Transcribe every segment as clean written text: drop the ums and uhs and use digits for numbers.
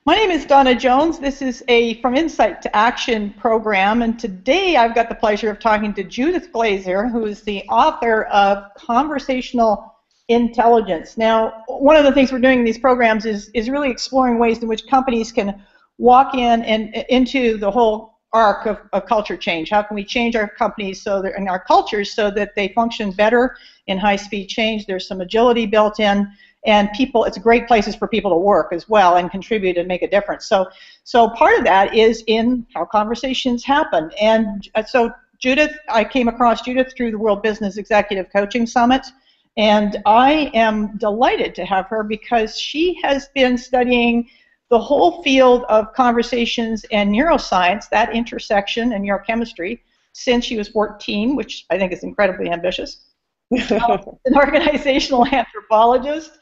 My name is Dawna Jones. This is a From Insight to Action program, and today I've got the pleasure of talking to Judith Glaser, who is the author of Conversational Intelligence. Now, one of the things we're doing in these programs is really exploring ways in which companies can walk in and into the whole arc of culture change. How can we change our companies and our cultures so that they function better in high-speed change? There's some agility built in. And it's great places for people to work as well and contribute and make a difference. So part of that is in how conversations happen. And so Judith, I came across Judith through the World Business Executive Coaching Summit, and I am delighted to have her because she has been studying the whole field of conversations and neuroscience, that intersection and neurochemistry, since she was 14, which I think is incredibly ambitious. An organizational anthropologist,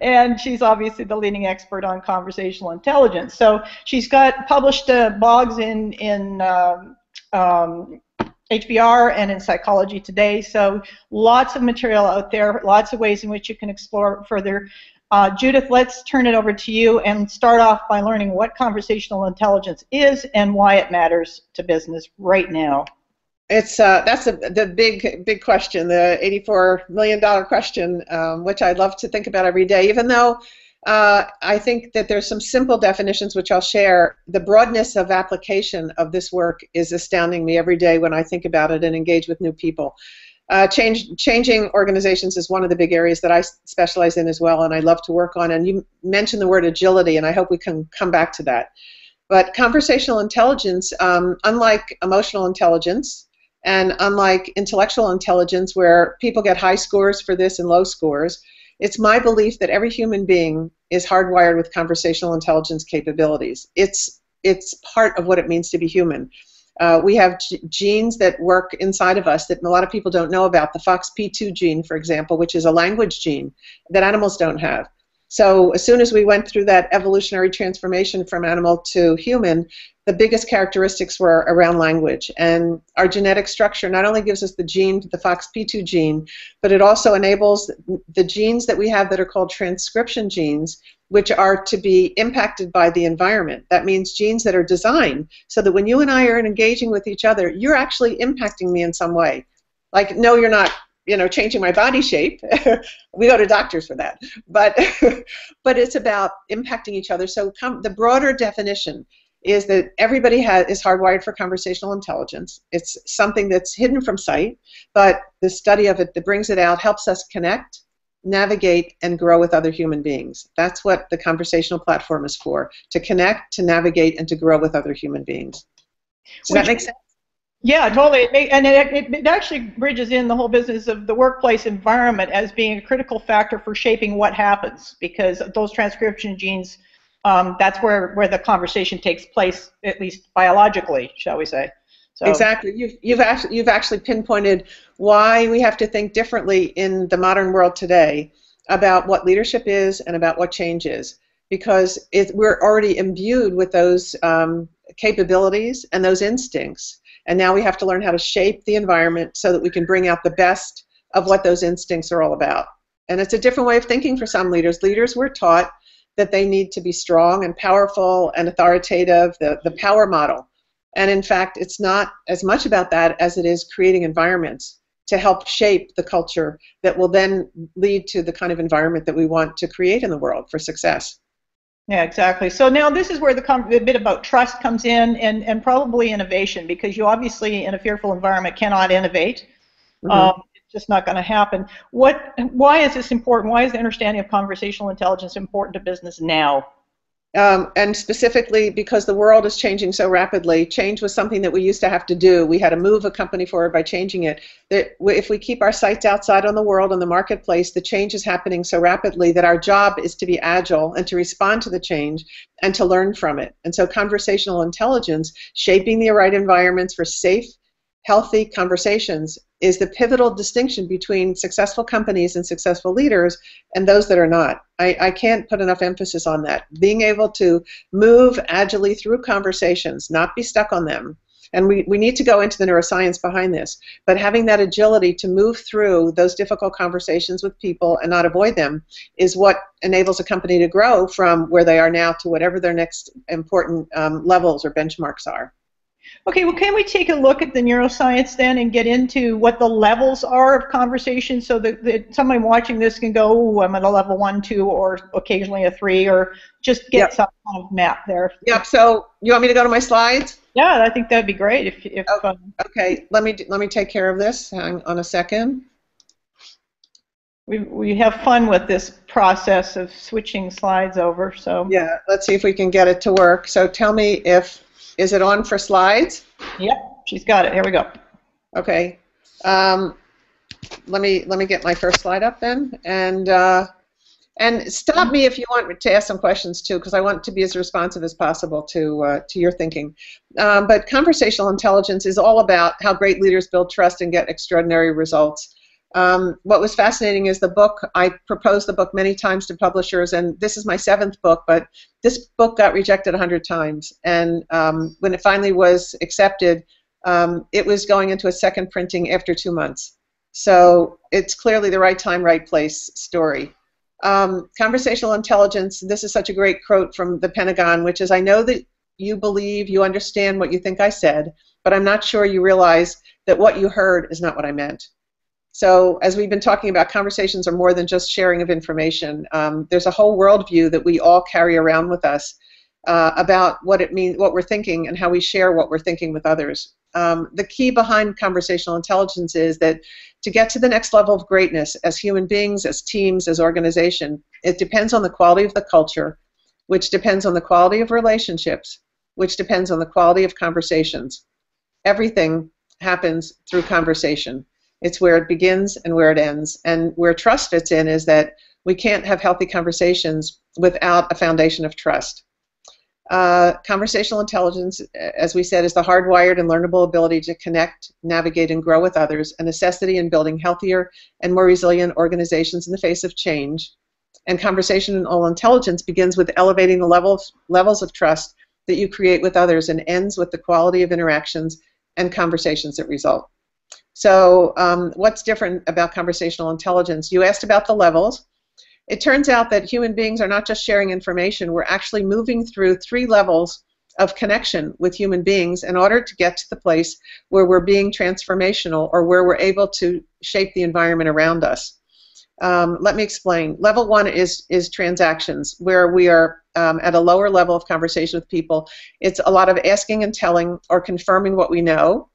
and she's obviously the leading expert on conversational intelligence. So she's got published blogs in HBR and in Psychology Today. So lots of material out there, lots of ways in which you can explore further. Judith, let's turn it over to you and start off by learning what conversational intelligence is and why it matters to business right now. That's the big question, the $84 million question, which I love to think about every day. Even though I think that there's some simple definitions which I'll share, the broadness of application of this work is astounding me every day when I think about it and engage with new people. Changing organizations is one of the big areas that I specialize in as well, and I love to work on. And you mentioned the word agility, and I hope we can come back to that. But conversational intelligence, unlike emotional intelligence, and unlike intellectual intelligence, where people get high scores for this and low scores, it's my belief that every human being is hardwired with conversational intelligence capabilities. It's part of what it means to be human. We have genes that work inside of us that a lot of people don't know about. The FOXP2 gene, for example, which is a language gene that animals don't have. So as soon as we went through that evolutionary transformation from animal to human, the biggest characteristics were around language. And our genetic structure not only gives us the gene, the FOXP2 gene, but it also enables the genes that we have that are called transcription genes, which are to be impacted by the environment. That means genes that are designed so that when you and I are engaging with each other, you're actually impacting me in some way. Like, no, you're not, changing my body shape. We go to doctors for that. But it's about impacting each other. So the broader definition is that everybody is hardwired for conversational intelligence. It's something that's hidden from sight, but the study of it that brings it out helps us connect, navigate, and grow with other human beings. That's what the conversational platform is for, to connect, to navigate, and to grow with other human beings. Does that make sense? Yeah, totally. It actually bridges in the whole business of the workplace environment as being a critical factor for shaping what happens, because those transcription genes, that's where the conversation takes place, at least biologically, shall we say. So. Exactly. You've actually pinpointed why we have to think differently in the modern world today about what leadership is and about what change is, because we're already imbued with those capabilities and those instincts. And now we have to learn how to shape the environment so that we can bring out the best of what those instincts are all about. And it's a different way of thinking for some leaders. Leaders were taught that they need to be strong and powerful and authoritative, the power model. And in fact, it's not as much about that as it is creating environments to help shape the culture that will then lead to the kind of environment that we want to create in the world for success. Yeah, exactly. So now this is where the bit about trust comes in, and probably innovation, because you obviously in a fearful environment cannot innovate. Mm-hmm. It's just not going to happen. Why is this important? Why is the understanding of conversational intelligence important to business now? And specifically because the world is changing so rapidly. Change was something that we used to have to do. We had to move a company forward by changing it. That if we keep our sights outside on the world and the marketplace, the change is happening so rapidly that our job is to be agile and to respond to the change and to learn from it. And so conversational intelligence, shaping the right environments for safe, healthy conversations, is the pivotal distinction between successful companies and successful leaders and those that are not. I can't put enough emphasis on that. Being able to move agilely through conversations, not be stuck on them, And we need to go into the neuroscience behind this. But having that agility to move through those difficult conversations with people and not avoid them is what enables a company to grow from where they are now to whatever their next important levels or benchmarks are. Okay, well, can we take a look at the neuroscience then and get into what the levels are of conversation so that somebody watching this can go, oh, I'm at a level 1, 2, or occasionally a 3, or just get some kind of map there? Yep, so you want me to go to my slides? Yeah, I think that'd be great. If okay, let me take care of this. Hang on a second. We have fun with this process of switching slides over. So yeah, let's see if we can get it to work. So tell me if, is it on for slides? Yep, she's got it. Here we go. Okay. Let me get my first slide up then, and stop me if you want to ask some questions too, because I want to be as responsive as possible to your thinking. But conversational intelligence is all about how great leaders build trust and get extraordinary results. What was fascinating is the book. I proposed the book many times to publishers, and this is my 7th book, but this book got rejected 100 times. And when it finally was accepted, it was going into a second printing after 2 months. So it's clearly the right time, right place story. Conversational intelligence, this is such a great quote from the Pentagon, which is, I know that you believe you understand what you think I said, but I'm not sure you realize that what you heard is not what I meant. So as we've been talking about, conversations are more than just sharing of information. There's a whole worldview that we all carry around with us about what it means, what we're thinking, and how we share what we're thinking with others. The key behind conversational intelligence is that to get to the next level of greatness as human beings, as teams, as organization, it depends on the quality of the culture, which depends on the quality of relationships, which depends on the quality of conversations. Everything happens through conversation. It's where it begins and where it ends. And where trust fits in is that we can't have healthy conversations without a foundation of trust. Conversational intelligence, as we said, is the hardwired and learnable ability to connect, navigate, and grow with others, a necessity in building healthier and more resilient organizations in the face of change. And conversational intelligence begins with elevating the levels of trust that you create with others and ends with the quality of interactions and conversations that result. So what's different about conversational intelligence? You asked about the levels. It turns out that human beings are not just sharing information. We're actually moving through 3 levels of connection with human beings in order to get to the place where we're being transformational or where we're able to shape the environment around us. Let me explain. Level 1 is transactions, where we are at a lower level of conversation with people. It's a lot of asking and telling or confirming what we know.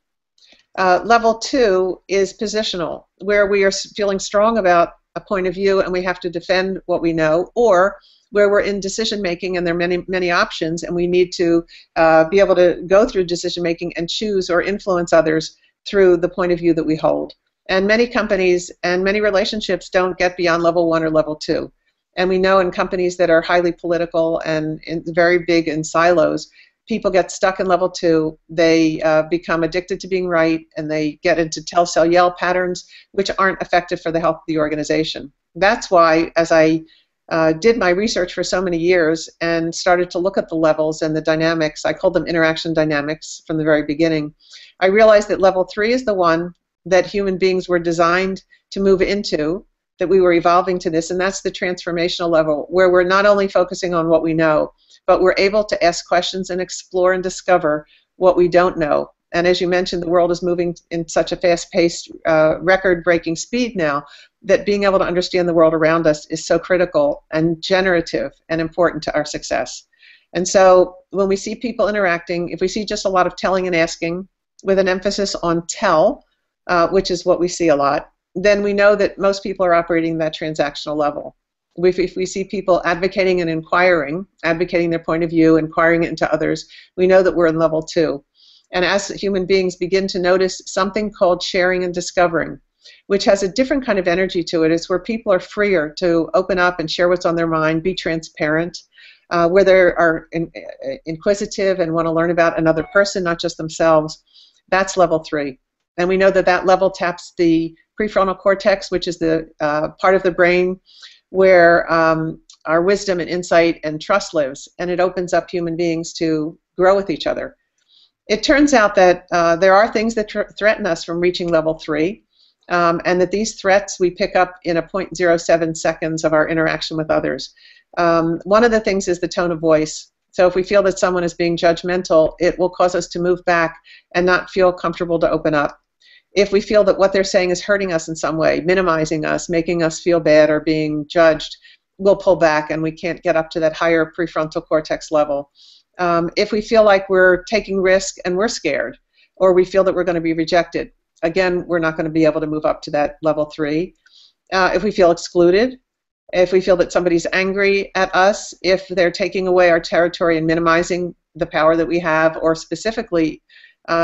Level 2 is positional, where we are feeling strong about a point of view and we have to defend what we know, or where we're in decision making and there are many options and we need to be able to go through decision making and choose or influence others through the point of view that we hold. And many companies and many relationships don't get beyond level 1 or level 2. And we know in companies that are highly political and very big in silos, people get stuck in level 2, they become addicted to being right, and they get into Telcel yell patterns, which aren't effective for the health of the organization. That's why, as I did my research for so many years and started to look at the levels and the dynamics, I called them interaction dynamics from the very beginning, I realized that level 3 is the one that human beings were designed to move into, that we were evolving to this, and that's the transformational level, where we're not only focusing on what we know, but we're able to ask questions and explore and discover what we don't know. And as you mentioned, the world is moving in such a fast-paced, record-breaking speed now that being able to understand the world around us is so critical and generative and important to our success. And so when we see people interacting, if we see just a lot of telling and asking with an emphasis on tell, which is what we see a lot, then we know that most people are operating that transactional level. If we see people advocating and inquiring, advocating their point of view, inquiring it into others, we know that we're in level 2. And as human beings begin to notice something called sharing and discovering, which has a different kind of energy to it, it's where people are freer to open up and share what's on their mind, be transparent, where they are inquisitive and want to learn about another person, not just themselves. That's level 3. And we know that that level taps the prefrontal cortex, which is the part of the brain where our wisdom and insight and trust lives, and it opens up human beings to grow with each other. It turns out that there are things that threaten us from reaching level 3, and that these threats we pick up in a 0.07 seconds of our interaction with others. One of the things is the tone of voice. So if we feel that someone is being judgmental, it will cause us to move back and not feel comfortable to open up. If we feel that what they're saying is hurting us in some way, minimizing us, making us feel bad or being judged, we'll pull back and we can't get up to that higher prefrontal cortex level. If we feel like we're taking risk and we're scared, or we feel that we're going to be rejected, again, we're not going to be able to move up to that level 3. If we feel excluded, if we feel that somebody's angry at us, if they're taking away our territory and minimizing the power that we have, or specifically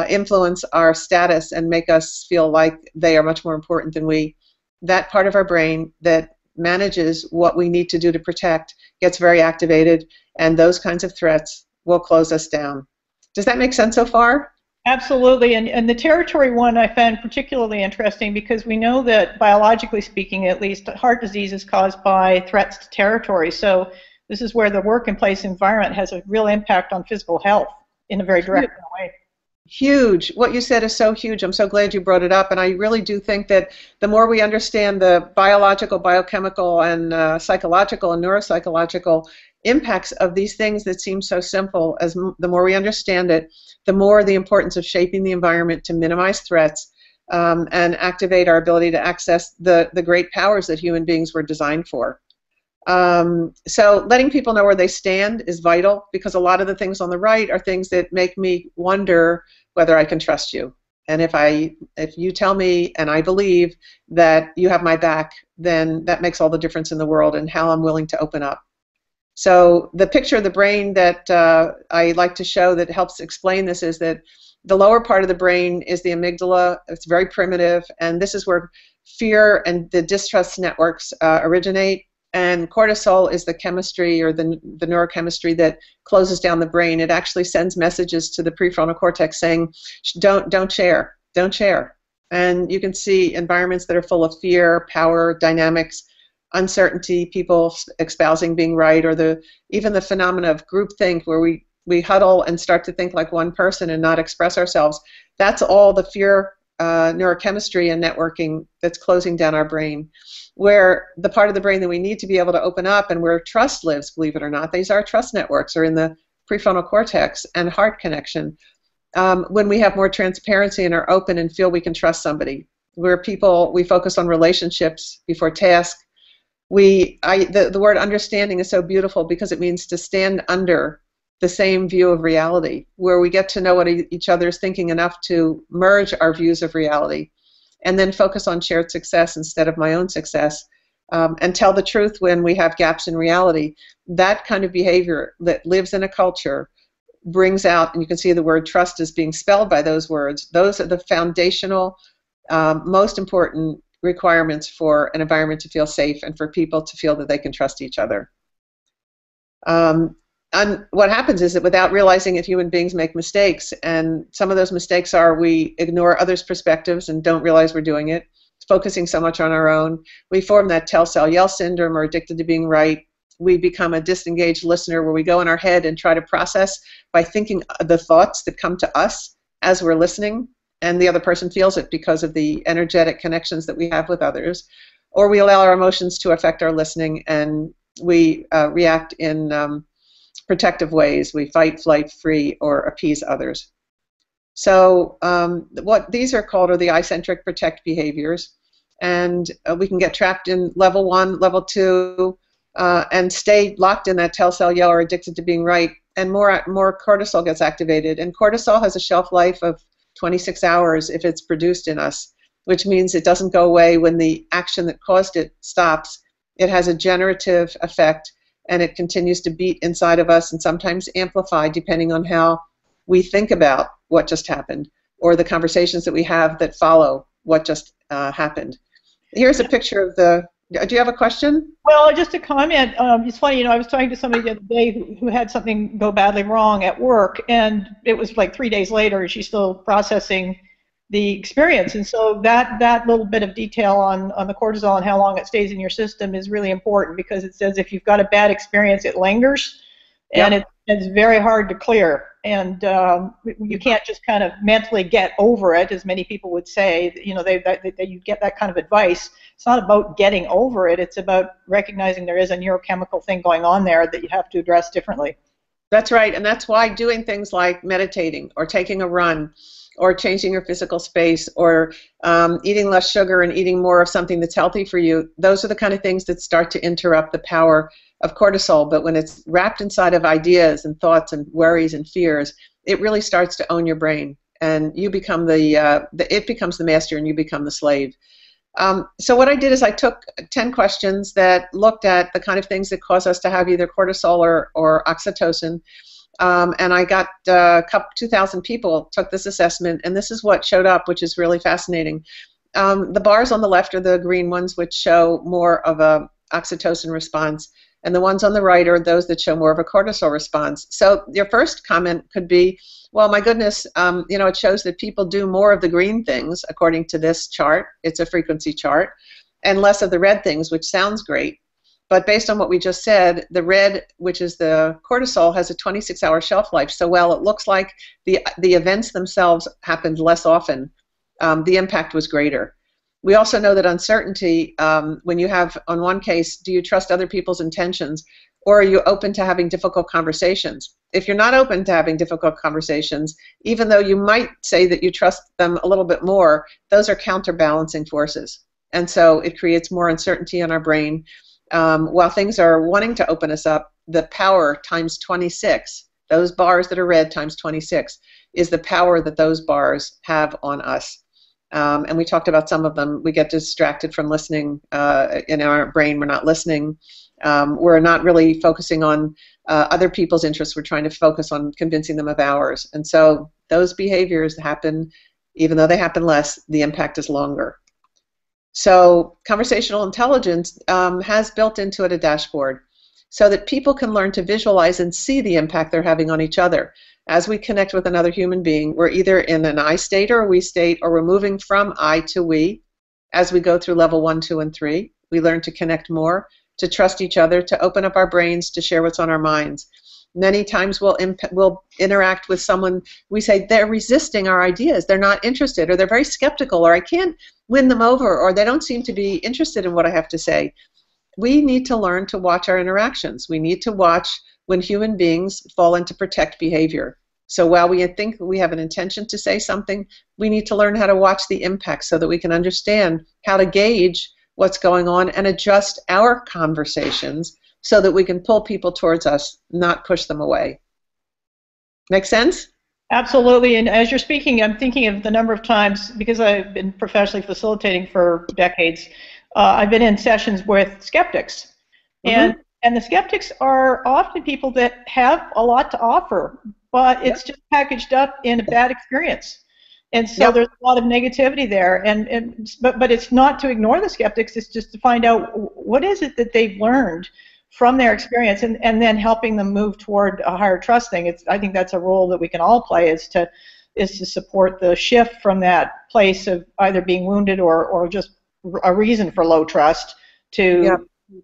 influence our status and make us feel like they are much more important than we, that part of our brain that manages what we need to do to protect gets very activated, and those kinds of threats will close us down. Does that make sense so far? Absolutely, and the territory one I found particularly interesting because we know that biologically speaking, at least, heart disease is caused by threats to territory. So this is where the work and place environment has a real impact on physical health in a very direct way. Huge. What you said is so huge. I'm so glad you brought it up, and I really do think that the more we understand the biological, biochemical, and psychological and neuropsychological impacts of these things that seem so simple, the more we understand it, the more the importance of shaping the environment to minimize threats and activate our ability to access the great powers that human beings were designed for. So letting people know where they stand is vital, because a lot of the things on the right are things that make me wonder whether I can trust you. And if you tell me and I believe that you have my back, then that makes all the difference in the world in how I'm willing to open up. So the picture of the brain that I like to show that helps explain this is that the lower part of the brain is the amygdala. It's very primitive, and this is where fear and the distrust networks originate. And cortisol is the chemistry or the neurochemistry that closes down the brain. It actually sends messages to the prefrontal cortex saying, don't share, don't share. And you can see environments that are full of fear, power, dynamics, uncertainty, people espousing being right, or even the phenomena of groupthink where we huddle and start to think like one person and not express ourselves. That's all the fear neurochemistry and networking that's closing down our brain. Where the part of the brain that we need to be able to open up and where trust lives, believe it or not, these are trust networks, are in the prefrontal cortex and heart connection. When we have more transparency and are open and feel we can trust somebody, where we focus on relationships before task. The word understanding is so beautiful because it means to stand under the same view of reality, where we get to know what each other is thinking enough to merge our views of reality, and then focus on shared success instead of my own success, and tell the truth when we have gaps in reality. That kind of behavior that lives in a culture brings out, and you can see the word trust is being spelled by those words. Those are the foundational, most important requirements for an environment to feel safe and for people to feel that they can trust each other. And what happens is that without realizing it, human beings make mistakes, and some of those mistakes are we ignore others' perspectives and don't realize we're doing it, focusing so much on our own. We form that Telcel syndrome, or addicted to being right. We become a disengaged listener where we go in our head and try to process by thinking the thoughts that come to us as we're listening, and the other person feels it because of the energetic connections that we have with others. Or we allow our emotions to affect our listening, and we react in protective ways. We fight, flight, flee, or appease others. So what these are called are the I-centric protect behaviors, and we can get trapped in level 1, level 2, and stay locked in that Telcel or addicted to being right, and more cortisol gets activated. And cortisol has a shelf life of 26 hours if it's produced in us, which means it doesn't go away when the action that caused it stops. It has a generative effect, and it continues to beat inside of us and sometimes amplify depending on how we think about what just happened or the conversations that we have that follow what just happened. Here's a picture of the... Do you have a question? Well, just a comment. It's funny, I was talking to somebody the other day who had something go badly wrong at work, and it was like 3 days later, and she's still processing the experience. And so that little bit of detail on the cortisol and how long it stays in your system is really important, because it says if you've got a bad experience, it lingers, and It's very hard to clear, and you can't just kind of mentally get over it, as many people would say. You know, that you get that kind of advice. It's not about getting over it. It's about recognizing there is a neurochemical thing going on there that you have to address differently. That's right, and that's why doing things like meditating or taking a run or changing your physical space or eating less sugar and eating more of something that's healthy for you, those are the kind of things that start to interrupt the power of cortisol. But when it's wrapped inside of ideas and thoughts and worries and fears, it really starts to own your brain, and you become it becomes the master and you become the slave. So what I did is I took 10 questions that looked at the kind of things that cause us to have either cortisol or oxytocin, and I got 2,000 people took this assessment, and this is what showed up, which is really fascinating. The bars on the left are the green ones, which show more of a oxytocin response, and the ones on the right are those that show more of a cortisol response. So your first comment could be, well, my goodness, it shows that people do more of the green things according to this chart. It's a frequency chart, and less of the red things, which sounds great. But based on what we just said, the red, which is the cortisol, has a 26-hour shelf life. So while it looks like the events themselves happened less often, the impact was greater. We also know that uncertainty, when you have, on one case, do you trust other people's intentions, or are you open to having difficult conversations? If you're not open to having difficult conversations, even though you might say that you trust them a little bit more, those are counterbalancing forces. And so it creates more uncertainty in our brain. While things are wanting to open us up, the power times 26, those bars that are red times 26, is the power that those bars have on us. And we talked about some of them. We get distracted from listening in our brain. We're not listening. We're not really focusing on other people's interests. We're trying to focus on convincing them of ours. And so those behaviors happen, even though they happen less, the impact is longer. So conversational intelligence has built into it a dashboard so that people can learn to visualize and see the impact they're having on each other. As we connect with another human being, we're either in an I state or a we state, or we're moving from I to we. As we go through level 1, 2, and 3, we learn to connect more, to trust each other, to open up our brains, to share what's on our minds. Many times we'll interact with someone, we say they're resisting our ideas, they're not interested, or they're very skeptical, or I can't win them over, or they don't seem to be interested in what I have to say. We need to learn to watch our interactions. We need to watch when human beings fall into protect behavior. So while we think we have an intention to say something, we need to learn how to watch the impact so that we can understand how to gauge what's going on and adjust our conversations so that we can pull people towards us, not push them away. Make sense? Absolutely, and as you're speaking, I'm thinking of the number of times, because I've been professionally facilitating for decades, I've been in sessions with skeptics. Mm-hmm. And the skeptics are often people that have a lot to offer, but it's just packaged up in a bad experience. And so there's a lot of negativity there. But it's not to ignore the skeptics, it's just to find out what is it that they've learned from their experience, and then helping them move toward a higher trust thing. I think that's a role that we can all play, is to support the shift from that place of either being wounded or just a reason for low trust to a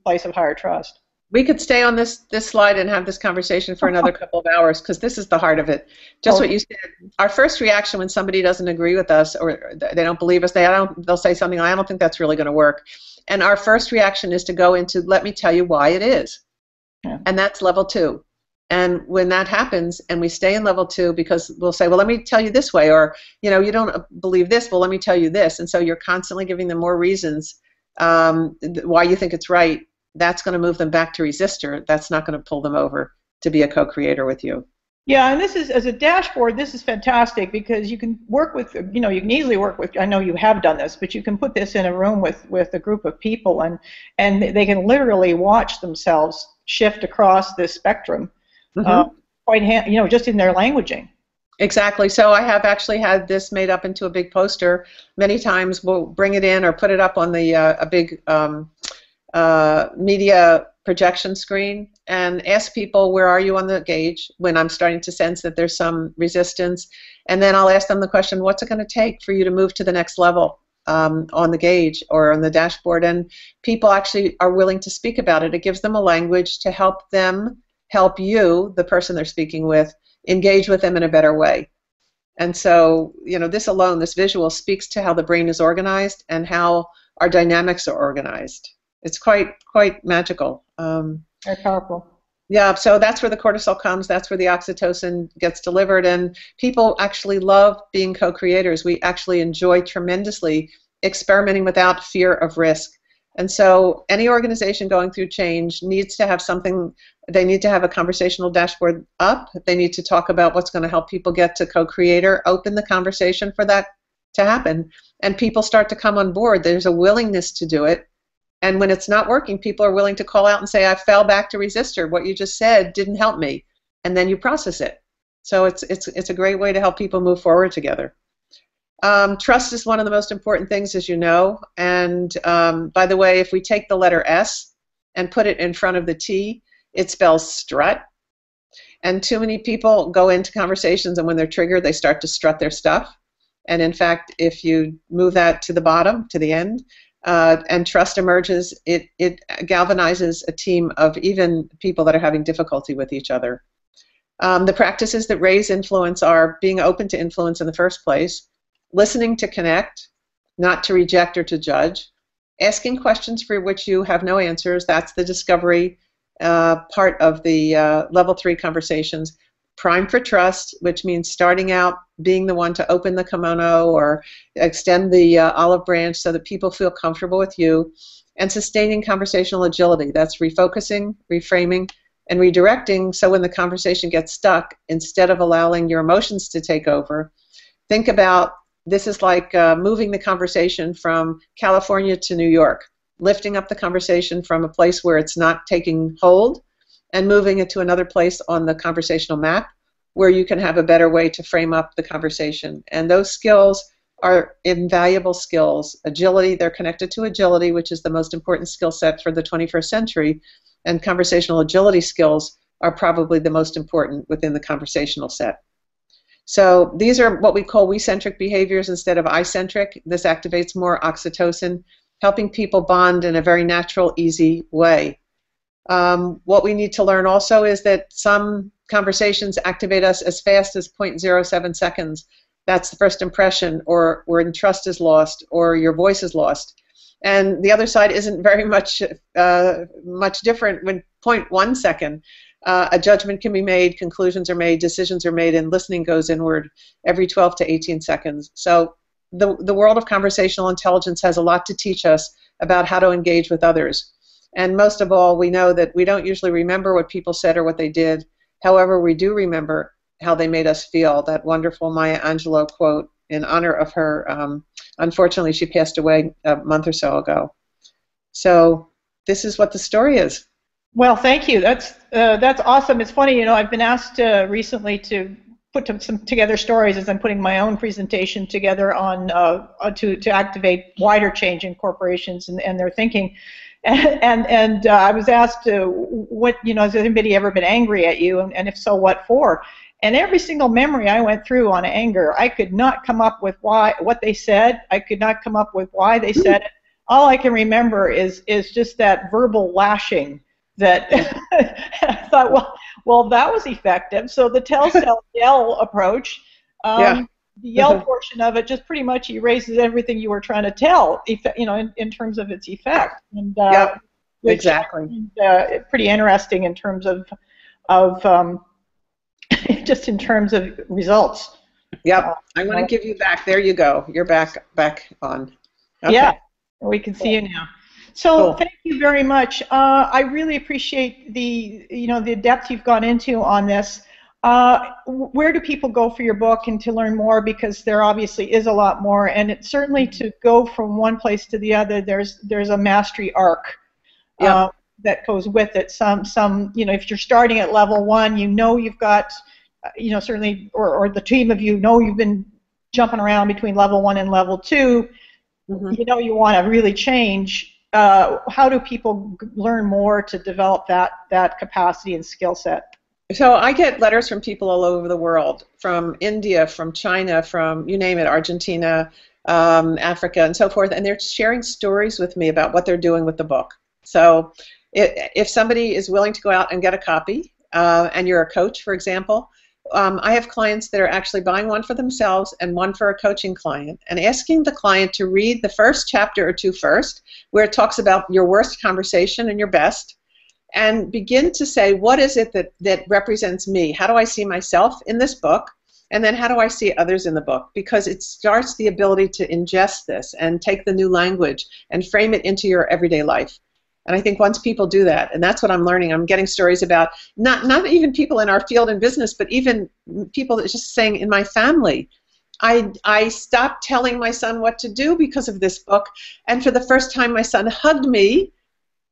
place of higher trust. We could stay on this slide and have this conversation for another couple of hours, because this is the heart of it. Just what you said. Our first reaction when somebody doesn't agree with us or they don't believe us, they'll say something, I don't think that's really going to work. And our first reaction is to go into, let me tell you why it is. Yeah. And that's level 2. And when that happens and we stay in level 2, because we'll say, well, let me tell you this way, or, you don't believe this, well, let me tell you this. And so you're constantly giving them more reasons why you think it's right. That's going to move them back to resistor. That's not going to pull them over to be a co-creator with you. Yeah, and this is, as a dashboard, this is fantastic, because you can work with, you can easily work with, I know you have done this, but you can put this in a room with a group of people, and they can literally watch themselves shift across this spectrum, just in their languaging. Exactly. So I have actually had this made up into a big poster. Many times we'll bring it in or put it up on the a big media projection screen and ask people, where are you on the gauge, when I'm starting to sense that there's some resistance. And then I'll ask them the question, what's it going to take for you to move to the next level on the gauge or on the dashboard? And people actually are willing to speak about it. It gives them a language to help them help you, the person they're speaking with, engage with them in a better way. And so, this alone, this visual speaks to how the brain is organized and how our dynamics are organized. It's quite magical. Very powerful. Yeah, so that's where the cortisol comes. That's where the oxytocin gets delivered. And people actually love being co-creators. We actually enjoy tremendously experimenting without fear of risk. And so any organization going through change needs to have something. They need to have a conversational dashboard up. They need to talk about what's going to help people get to co-creator, open the conversation for that to happen. And people start to come on board. There's a willingness to do it. And when it's not working, people are willing to call out and say, I fell back to resistor. What you just said didn't help me. And then you process it. So it's a great way to help people move forward together. Trust is one of the most important things, as you know. And by the way, if we take the letter S and put it in front of the T, it spells strut. And too many people go into conversations, and when they're triggered, they start to strut their stuff. And in fact, if you move that to the bottom, to the end, and trust emerges, it galvanizes a team of even people that are having difficulty with each other. The practices that raise influence are being open to influence in the first place, listening to connect, not to reject or to judge, asking questions for which you have no answers. That's the discovery part of the level 3 conversations. Prime for trust, which means starting out being the one to open the kimono or extend the olive branch so that people feel comfortable with you. And sustaining conversational agility. That's refocusing, reframing, and redirecting, so when the conversation gets stuck, instead of allowing your emotions to take over, think about this is like moving the conversation from California to New York, lifting up the conversation from a place where it's not taking hold and moving it to another place on the conversational map where you can have a better way to frame up the conversation. And those skills are invaluable skills. Agility, they're connected to agility, which is the most important skill set for the 21st century, and conversational agility skills are probably the most important within the conversational set. So these are what we call we-centric behaviors instead of I-centric. This activates more oxytocin, helping people bond in a very natural, easy way. What we need to learn also is that some conversations activate us as fast as 0.07 seconds. That's the first impression, or when trust is lost, or your voice is lost. And the other side isn't very much different. When 0.1 second, a judgment can be made, conclusions are made, decisions are made, and listening goes inward every 12 to 18 seconds. So the world of conversational intelligence has a lot to teach us about how to engage with others. And most of all, we know that we don't usually remember what people said or what they did. However, we do remember how they made us feel. That wonderful Maya Angelou quote in honor of her. Unfortunately, she passed away a month or so ago. So this is what the story is. Well, thank you. That's awesome. It's funny, I've been asked recently to put some together stories as I'm putting my own presentation together on to activate wider change in corporations and their thinking. And I was asked, has anybody ever been angry at you, and if so, what for? And every single memory I went through on anger, I could not come up with what they said. I could not come up with why they said it. All I can remember is just that verbal lashing that I thought, well, that was effective. So the Telcel yell approach. The yell portion of it just pretty much erases everything you were trying to tell, in terms of its effect. And exactly. Pretty interesting in terms of just in terms of results. Yep. I want to give you back. There you go. You're back on. Okay. Yeah. We can see you now. So cool. Thank you very much. I really appreciate the depth you've gone into on this. Where do people go for your book and to learn more? Because there obviously is a lot more, and it's certainly to go from one place to the other. There's a mastery arc that goes with it. Some if you're starting at level 1, you've got certainly, or the team of you've been jumping around between level 1 and level 2. Mm-hmm. You want to really change. How do people learn more to develop that capacity and skill set? So I get letters from people all over the world, from India, from China, from you name it, Argentina, Africa, and so forth, and they're sharing stories with me about what they're doing with the book. So if somebody is willing to go out and get a copy, and you're a coach, for example, I have clients that are actually buying one for themselves and one for a coaching client, and asking the client to read the first chapter or two first, where it talks about your worst conversation and your best, and begin to say, what is it that represents me? How do I see myself in this book? And then how do I see others in the book? Because it starts the ability to ingest this and take the new language and frame it into your everyday life. And I think once people do that, and that's what I'm learning, I'm getting stories about not even people in our field and business, but even people that just saying in my family, I stopped telling my son what to do because of this book, and for the first time my son hugged me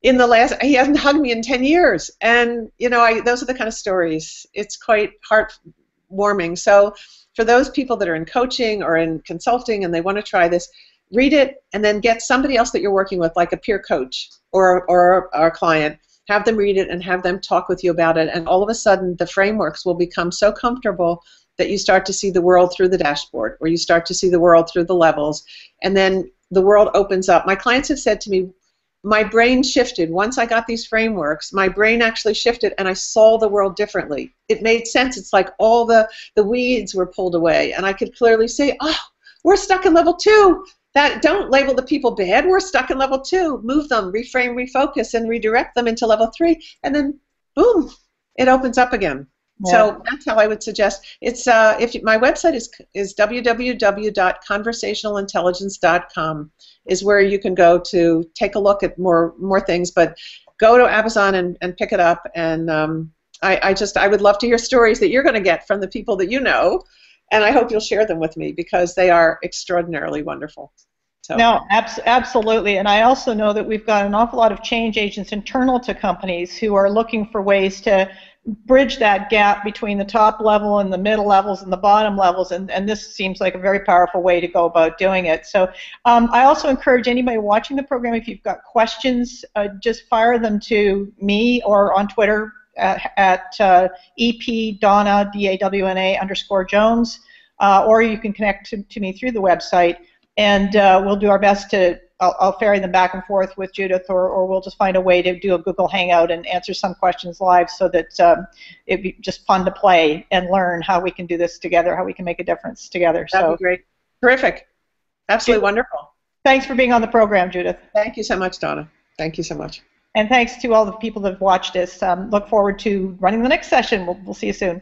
he hasn't hugged me in 10 years. And, those are the kind of stories. It's quite heartwarming. So for those people that are in coaching or in consulting and they want to try this, read it and then get somebody else that you're working with, like a peer coach or a client, have them read it and have them talk with you about it. And all of a sudden, the frameworks will become so comfortable that you start to see the world through the dashboard, or you start to see the world through the levels. And then the world opens up. My clients have said to me, my brain shifted. Once I got these frameworks, my brain actually shifted and I saw the world differently. It made sense. It's like all the weeds were pulled away, and I could clearly say, oh, we're stuck in level 2. Don't label the people bad. We're stuck in level 2. Move them, reframe, refocus, and redirect them into level 3, and then boom, it opens up again. Yeah. So that's how I would suggest. It's my website is www.conversationalintelligence.com is where you can go to take a look at more things. But go to Amazon and pick it up. And I would love to hear stories that you're going to get from the people that you know. And I hope you'll share them with me because they are extraordinarily wonderful. So. No, absolutely. And I also know that we've got an awful lot of change agents internal to companies who are looking for ways to bridge that gap between the top level and the middle levels and the bottom levels. And this seems like a very powerful way to go about doing it. So I also encourage anybody watching the program, if you've got questions, just fire them to me or on Twitter at EP Dawna, DAWNA _Jones, or you can connect to me through the website, and we'll do our best to, I'll ferry them back and forth with Judith, or we'll just find a way to do a Google Hangout and answer some questions live so that it'd be just fun to play and learn how we can do this together, how we can make a difference together. That'd be great. Terrific. Absolutely wonderful. Thanks for being on the program, Judith. Thank you so much, Dawna. Thank you so much. And thanks to all the people that have watched this. Look forward to running the next session. We'll see you soon.